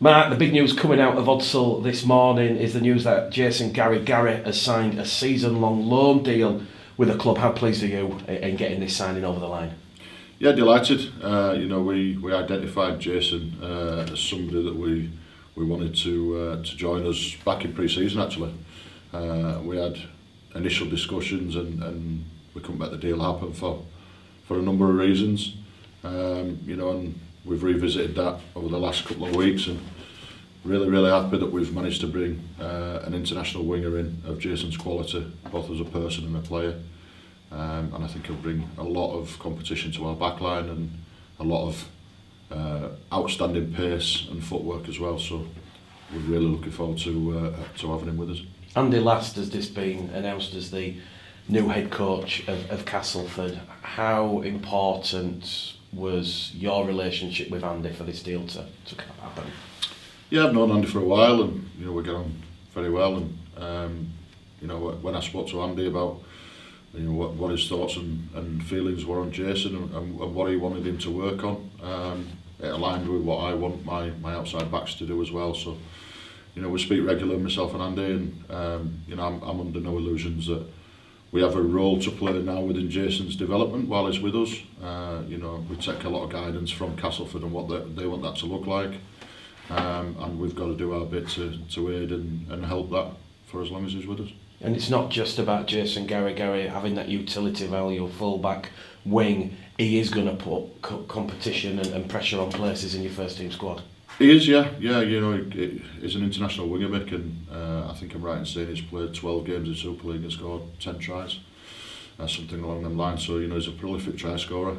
Mark, the big news coming out of Odsal this morning is the news that Jason Qareqare has signed a season-long loan deal with the club. How pleased are you in getting this signing over the line? Yeah, delighted. We identified Jason as somebody that we wanted to join us back in pre-season. Actually, we had initial discussions and we couldn't make the deal happen for a number of reasons. And we've revisited that over the last couple of weeks and really happy that we've managed to bring an international winger in of Jason's quality, both as a person and a player. And I think he'll bring a lot of competition to our backline and a lot of outstanding pace and footwork as well. So we're really looking forward to having him with us. Andy Last has just been announced as the new head coach of Castleford. How important was your relationship with Andy for this deal to happen? Yeah, I've known Andy for a while, and we get on very well. And when I spoke to Andy about what his thoughts and feelings were on Jason and what he wanted him to work on, it aligned with what I want my outside backs to do as well. So we speak regularly, myself and Andy, and I'm under no illusions that we have a role to play now within Jason's development while he's with us. We take a lot of guidance from Castleford and what they want that to look like, and we've got to do our bit to aid and help that for as long as he's with us. And it's not just about Jason Qareqare having that utility value, full-back wing. He is going to put competition and pressure on places in your first team squad. He is, yeah. He's an international winger, Mick, and I think I'm right in saying he's played 12 games in Super League and scored 10 tries, something along them lines. So he's a prolific try scorer.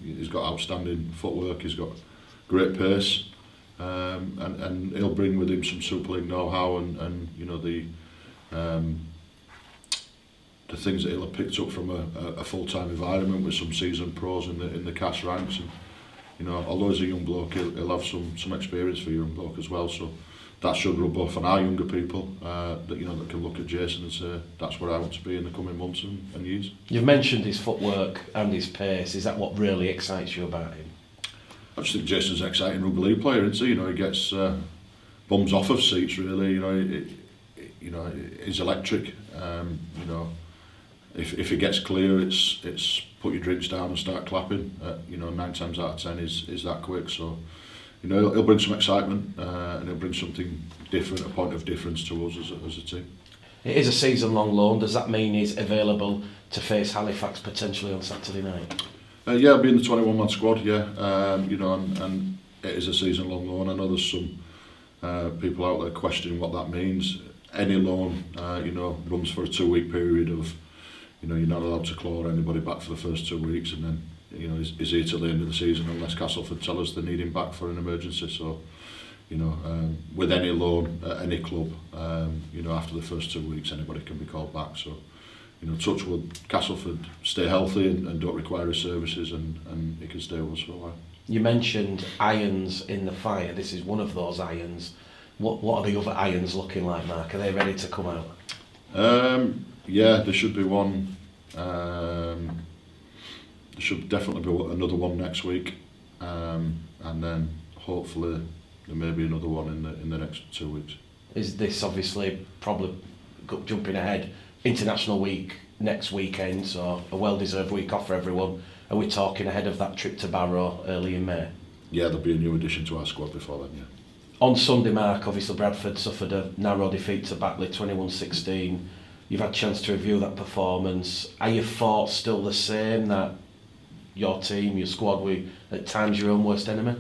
He's got outstanding footwork. He's got great pace, and he'll bring with him some Super League know-how and the things that he'll have picked up from a full-time environment with some seasoned pros in the cast ranks. And although he's a young bloke, he'll have some experience for a young bloke as well. So that should rub off on our younger people that can look at Jason and say that's where I want to be in the coming months and years. You've mentioned his footwork and his pace. Is that what really excites you about him? I just think Jason's an exciting rugby league player, isn't he? He gets bums off of seats really. He's electric. If it gets clear, it's put your drinks down and start clapping. 9 times out of 10 is that quick. So he'll bring some excitement and he'll bring something different, a point of difference to us as a team. It is a season-long loan. Does that mean he's available to face Halifax potentially on Saturday night? Yeah, I'll be in the 21-man squad. Yeah, and it is a season-long loan. I know there's some people out there questioning what that means. Any loan, runs for a 2-week period of, you're not allowed to claw anybody back for the first 2 weeks, and then, is here till the end of the season unless Castleford tell us they need him back for an emergency. So, with any loan at any club, after the first 2 weeks, anybody can be called back. So, touch wood, Castleford stay healthy and don't require his services, and he can stay with us for a while. You mentioned irons in the fire. This is one of those irons. What are the other irons looking like, Mark? Are they ready to come out? Yeah, there should be one. There should definitely be another one next week, and then hopefully there may be another one in the next 2 weeks. Is this obviously probably jumping ahead? International week next weekend, so a well-deserved week off for everyone. Are we talking ahead of that trip to Barrow early in May? Yeah, there'll be a new addition to our squad before then. Yeah. On Sunday, Mark, obviously Bradford suffered a narrow defeat to Batley, 21-16. You've had a chance to review that performance. Are your thoughts still the same, that your team, your squad, were at times your own worst enemy?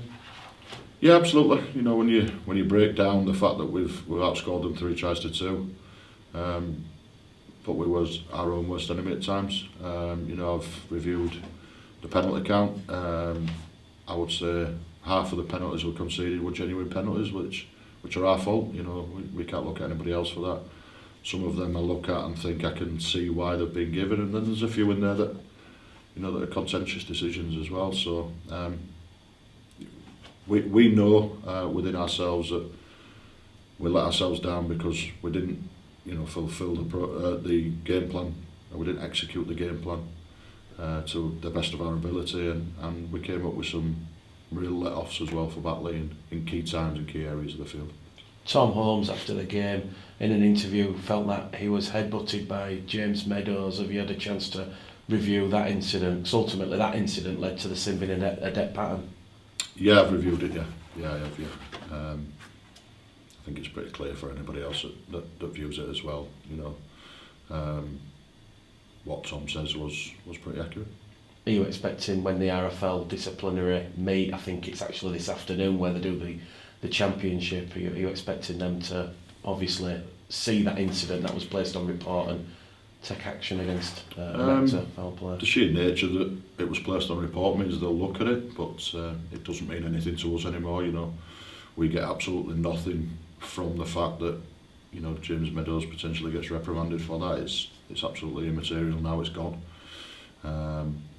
Yeah, absolutely. When you break down the fact that we've outscored them 3 tries to 2, but we was our own worst enemy at times. I've reviewed the penalty count. I would say half of the penalties we conceded were genuine penalties, which are our fault. We can't look at anybody else for that. Some of them I look at and think I can see why they've been given, and then there's a few in there that that are contentious decisions as well. So we know within ourselves that we let ourselves down because we didn't fulfil the game plan, and we didn't execute the game plan to the best of our ability, and we came up with some real let-offs as well for Batley in key times and key areas of the field. Tom Holmes, after the game, in an interview, felt that he was headbutted by James Meadows. Have you had a chance to review that incident? Because ultimately that incident led to the sin being a debt pattern. Yeah, I've reviewed it, yeah, I have, yeah. I think it's pretty clear for anybody else that views it as well, you know. What Tom says was pretty accurate. Are you expecting, when the RFL disciplinary meet, I think it's actually this afternoon where they do the championship, are you expecting them to obviously see that incident that was placed on report and take action against foul play? The sheer nature that it was placed on report means they'll look at it, but it doesn't mean anything to us anymore, you know. We get absolutely nothing from the fact that, you know, James Meadows potentially gets reprimanded for that. It's absolutely immaterial now, it's gone.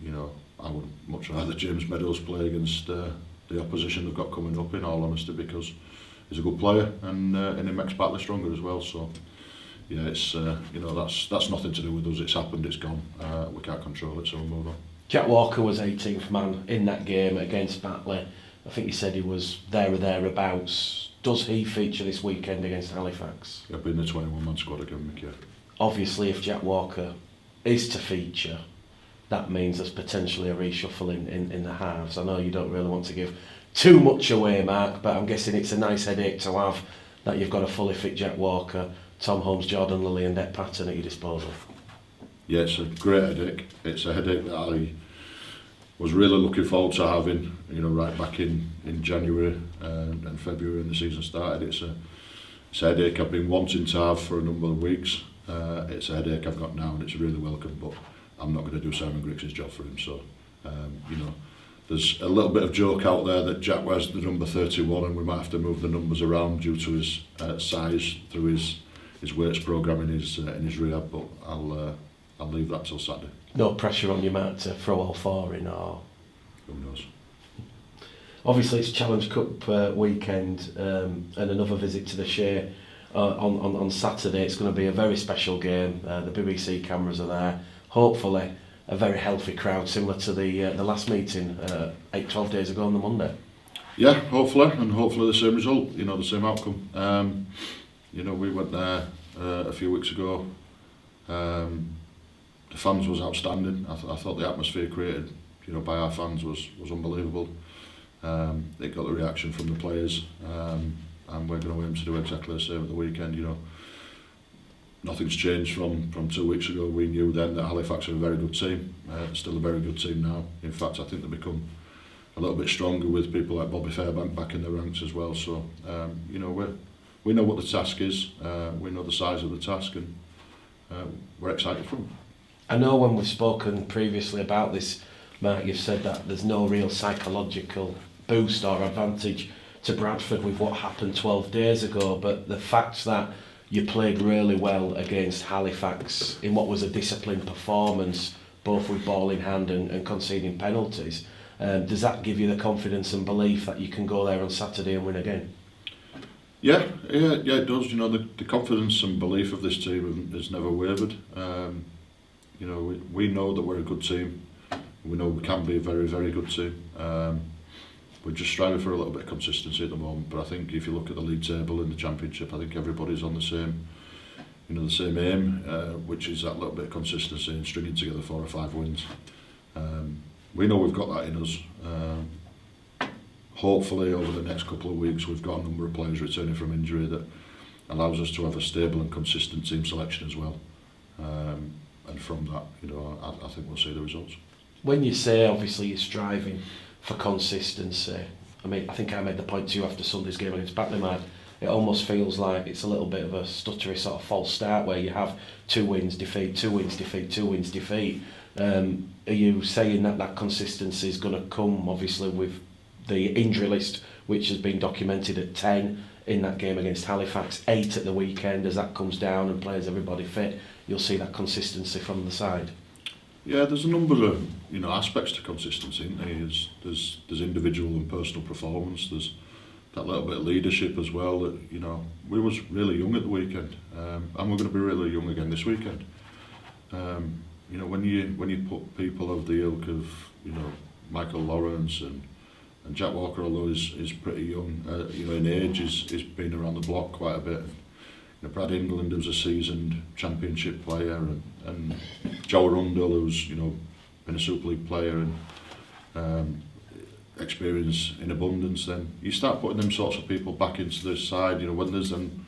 You know, I would much rather James Meadows play against the opposition they've got coming up, in all honesty, because he's a good player and he makes Batley stronger as well. So yeah, it's you know, that's nothing to do with us. It's happened, it's gone. We can't control it, so we'll move on. Jack Walker was 18th man in that game against Batley. I think he said he was there or thereabouts. Does he feature this weekend against Halifax? I've been in the 21-man squad again, Mick, yeah. Obviously, if Jack Walker is to feature, that means there's potentially a reshuffle in the halves. I know you don't really want to give too much away, Mark, but I'm guessing it's a nice headache to have that you've got a fully fit Jack Walker, Tom Holmes, Jordan Lilly and Dec Patton at your disposal. Yeah, it's a great headache. It's a headache that I was really looking forward to having, you know, right back in January and February when the season started. It's a headache I've been wanting to have for a number of weeks. It's a headache I've got now and it's really welcome, but I'm not going to do Simon Griggs' job for him. So, you know, there's a little bit of joke out there that Jack wears the number 31 and we might have to move the numbers around due to his size through his weights programme in his rehab, but I'll leave that till Saturday. No pressure on you, Matt, to throw all four in, or? Who knows? Obviously it's Challenge Cup weekend and another visit to the Shea on Saturday. It's going to be a very special game. The BBC cameras are there. Hopefully a very healthy crowd, similar to the last meeting 12 days ago on the Monday. Yeah, hopefully, and hopefully the same result, you know, the same outcome. You know, we went there a few weeks ago. The fans was outstanding. I thought the atmosphere created, you know, by our fans was unbelievable. It got the reaction from the players, and we're going to aim to do exactly the same at the weekend. You know, nothing's changed from 2 weeks ago. We knew then that Halifax are a very good team. Still a very good team now. In fact, I think they've become a little bit stronger with people like Bobby Fairbank back in the ranks as well. So, you know, we know what the task is. We know the size of the task, and we're excited for it. I know when we've spoken previously about this, Mark, you've said that there's no real psychological boost or advantage to Bradford with what happened 12 days ago, but the fact that you played really well against Halifax in what was a disciplined performance, both with ball in hand and conceding penalties, does that give you the confidence and belief that you can go there on Saturday and win again? Yeah, it does. You know, the confidence and belief of this team has never wavered. You know, we know that we're a good team. We know we can be a very, very good team. We're just striving for a little bit of consistency at the moment. But I think if you look at the league table in the championship, I think everybody's on the same, you know, the same aim, which is that little bit of consistency and stringing together 4 or 5 wins. We know we've got that in us. Hopefully, over the next couple of weeks, we've got a number of players returning from injury that allows us to have a stable and consistent team selection as well. And from that, you know, I think we'll see the results. When you say, obviously, you're striving for consistency, I mean, I think I made the point to you after Sunday's game against Batley, Mad. It almost feels like it's a little bit of a stuttery sort of false start where you have 2 wins, defeat, 2 wins, defeat, 2 wins, defeat. Are you saying that consistency is going to come, obviously, with the injury list, which has been documented at 10 in that game against Halifax, 8 at the weekend? As that comes down and plays everybody fit, you'll see that consistency from the side. Yeah, there's a number of, you know, aspects to consistency, isn't there? There's individual and personal performance. There's that little bit of leadership as well. That, you know, we was really young at the weekend, and we're going to be really young again this weekend. You know, when you put people of the ilk of, you know, Michael Lawrence and And Jack Walker, although is pretty young, you know, in age, is been around the block quite a bit. You know, Brad England, who's a seasoned championship player, and Joe Arundel, who's, you know, been a Super League player and experience in abundance. Then you start putting them sorts of people back into the side. You know, when there's them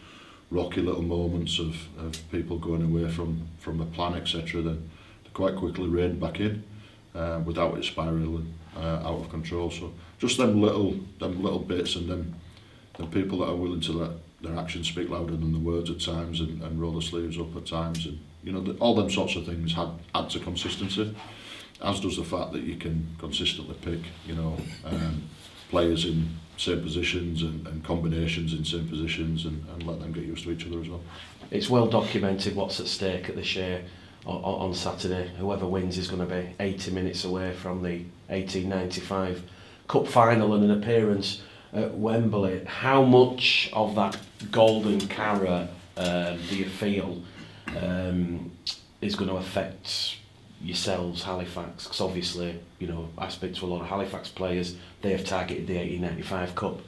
rocky little moments of people going away from the plan, etc., then they quite quickly rein back in without it spiralling out of control. So just them little bits, and them people that are willing to let their actions speak louder than the words at times, and roll the sleeves up at times, and you know, all them sorts of things add to consistency, as does the fact that you can consistently pick, you know, players in same positions and combinations in same positions, and let them get used to each other as well. It's well documented what's at stake at the Share on Saturday. Whoever wins is going to be 80 minutes away from the 1895 Cup final and an appearance at Wembley. How much of that golden carrot do you feel is going to affect yourselves, Halifax? Because obviously, you know, I speak to a lot of Halifax players. They have targeted the 1895 Cup.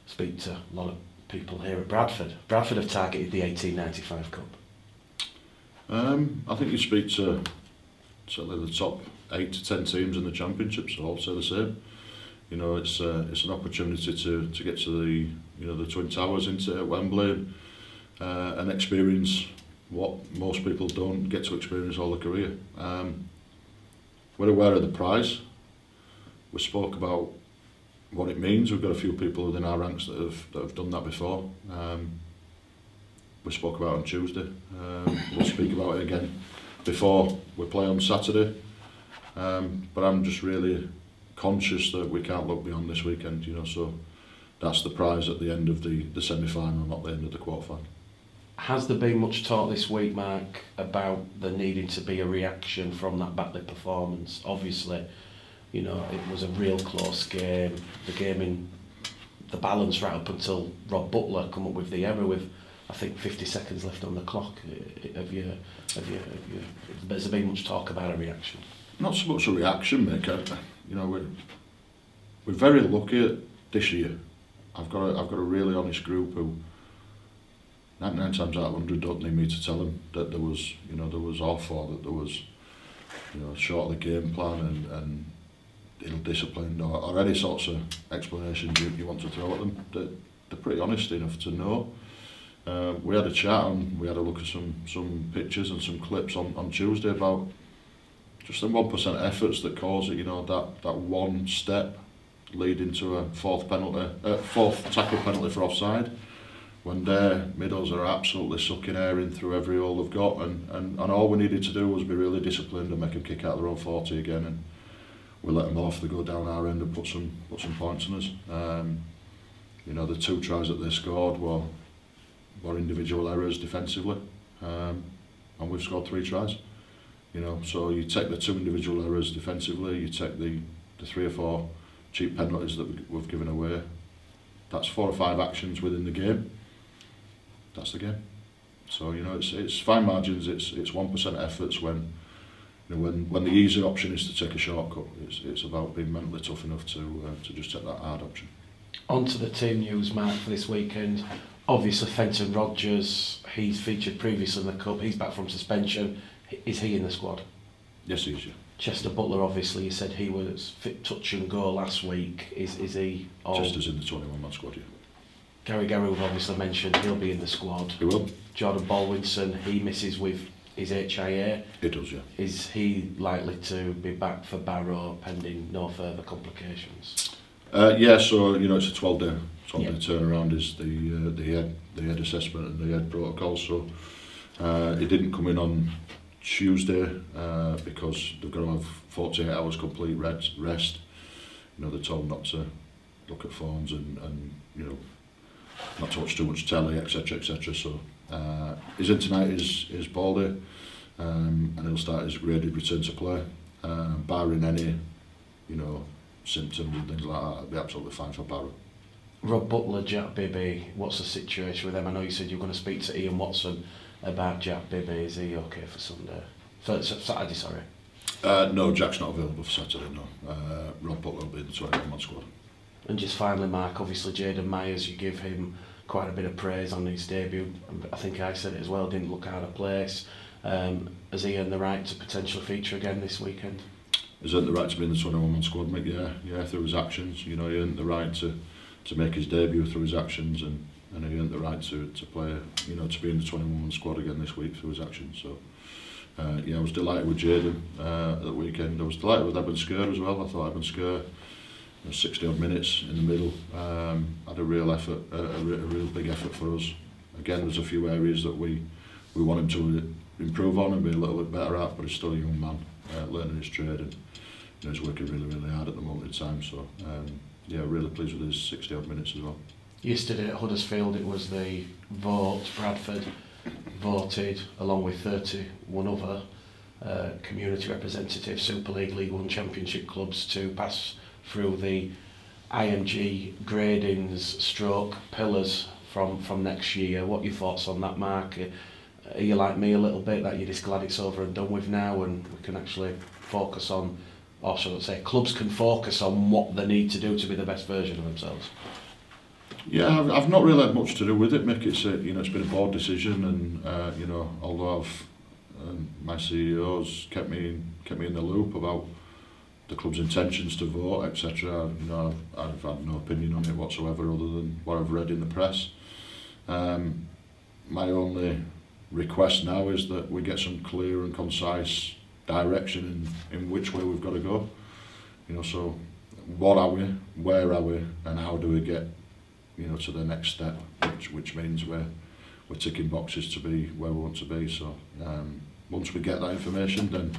Speak to a lot of people here at Bradford. Bradford have targeted the 1895 Cup. I think you speak to certainly the top 8 to 10 teams in the championships, all say the same. You know, it's an opportunity to get to the, you know, the Twin Towers into Wembley and experience what most people don't get to experience all their career. We're aware of the prize. We spoke about what it means. We've got a few people within our ranks that have done that before. We spoke about it on Tuesday. We'll speak about it again before we play on Saturday. But I'm just really conscious that we can't look beyond this weekend, you know, so that's the prize at the end of the semi-final, not the end of the quarter-final. Has there been much talk this week, Mark, about there needing to be a reaction from that Batley performance? Obviously, you know, it was a real close game. The game in the balance right up until Rob Butler come up with the error with, I think, 50 seconds left on the clock. Has there been much talk about a reaction? Not so much a reaction, Mick. You know, we're very lucky this year. I've got a really honest group who 99 times out of 100 don't need me to tell them that there was off, or that there was, you know, short of the game plan and ill-disciplined, or any sorts of explanations you want to throw at them. They're pretty honest enough to know. We had a chat and we had a look at some pictures and some clips on Tuesday about just the 1% efforts that cause it, you know, that one step leading to a fourth tackle penalty for offside, when their middles are absolutely sucking air in through every hole they've got, and all we needed to do was be really disciplined and make them kick out their own 40 again, and we let them off. They go down our end and put some points on us. You know, the 2 tries that they scored were individual errors defensively, and we've scored 3 tries. You know, so you take the 2 individual errors defensively, you take the 3 or 4 cheap penalties that we've given away. That's 4 or 5 actions within the game. That's the game. So, you know, it's fine margins. It's 1% efforts when, you know, when the easy option is to take a shortcut. It's about being mentally tough enough to just take that hard option. On to the team news, Mark, for this weekend. Obviously, Fenton Rodgers, he's featured previously in the Cup. He's back from suspension. Is he in the squad? Yes, he is, yeah. Chester Butler, obviously, you said he was fit touch and go last week. Is he? Chester's in the 21-man squad, yeah. Qareqare, we've obviously mentioned, he'll be in the squad. He will. Jordan Baldwinson, he misses with his HIA. He does, yeah. Is he likely to be back for Barrow pending no further complications? Yeah, so, you know, it's a 12-day turnaround is the head assessment and the head protocol. So it didn't come in on Tuesday because they've got to have 48 hours complete rest. You know, they're told not to look at phones and you know, not to watch too much telly, etc, etc. So his in tonight is Baldy, and he'll start his graded return to play, barring any, you know, symptoms and things like that. It'll be absolutely fine for Barrow. Rob Butler, Jack Bibby, what's the situation with them? I know you said you were going to speak to Ian Watson about Jack Bibby. Is he okay for Sunday? For Saturday, sorry. No, Jack's not available for Saturday, no. Rob Butler will be in the 21-man squad. And just finally, Mark, obviously Jayden Myers, you give him quite a bit of praise on his debut. I think I said it as well, didn't look out of place. Has he earned the right to potentially feature again this weekend? He's earned the right to be in the 21-man squad, mate. Yeah, through his actions. You know, he earned the right to make his debut through his actions, and he earned the right to play, you know, to be in the 21-man squad again this week through his actions. So, yeah, I was delighted with Jayden at the weekend. I was delighted with Eben Skir as well. I thought Eben Skir, 60 odd minutes in the middle, had a real effort, a real big effort for us. Again, there's a few areas that we want him to improve on and be a little bit better at, but he's still a young man, learning his trade, and you know, he's working really hard at the moment in time. So yeah, really pleased with his 60 odd minutes as well. Yesterday at Huddersfield, it was the vote. Bradford voted, along with 31 other community representative Super League, League One Championship clubs, to pass through the IMG gradings stroke pillars from next year. What are your thoughts on that, Mark? Are you like me a little bit, that you're just glad it's over and done with now, and we can actually focus on, or should I say, clubs can focus on what they need to do to be the best version of themselves? Yeah, I've not really had much to do with it, Mick. It's you know, it's been a board decision, and you know, although my CEO's kept me in the loop about the club's intentions to vote, etc. You know, I've had no opinion on it whatsoever, other than what I've read in the press. My only request now is that we get some clear and concise direction in which way we've got to go. You know, so what are we, where are we, and how do we get, you know, to the next step, which means we're ticking boxes to be where we want to be. So once we get that information, then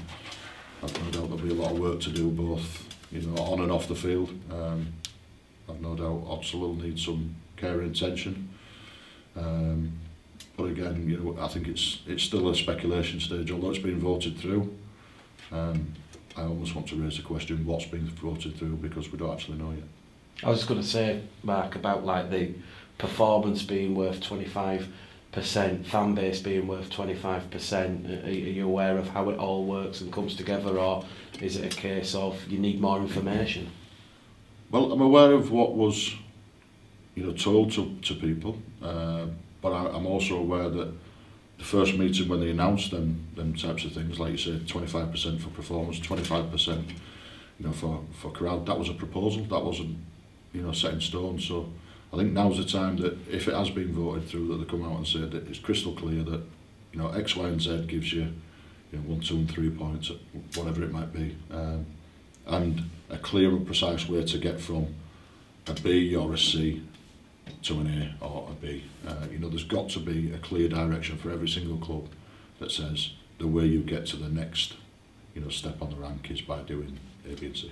I've no doubt there'll be a lot of work to do, both, you know, on and off the field. I've no doubt Odsal will need some care and attention. But again, you know, I think it's still a speculation stage, although it's been voted through. I almost want to raise the question, what's been voted through, because we don't actually know yet. I was just going to say, Mark, about like the performance being worth 25%, fan base being worth 25%. Are you aware of how it all works and comes together, or is it a case of you need more information? Well, I'm aware of what was, you know, told to people, but I'm also aware that the first meeting, when they announced them types of things, like you said, 25% for performance, 25%, you know, for crowd, that was a proposal. That wasn't, you know, set in stone. So I think now's the time that, if it has been voted through, that they come out and say that it's crystal clear that, you know, X, Y, and Z gives you, you know, 1, 2, and 3 points, whatever it might be, and a clear and precise way to get from a B or a C to an A or a B. You know, there's got to be a clear direction for every single club that says the way you get to the next, you know, step on the rank is by doing A, B, and C.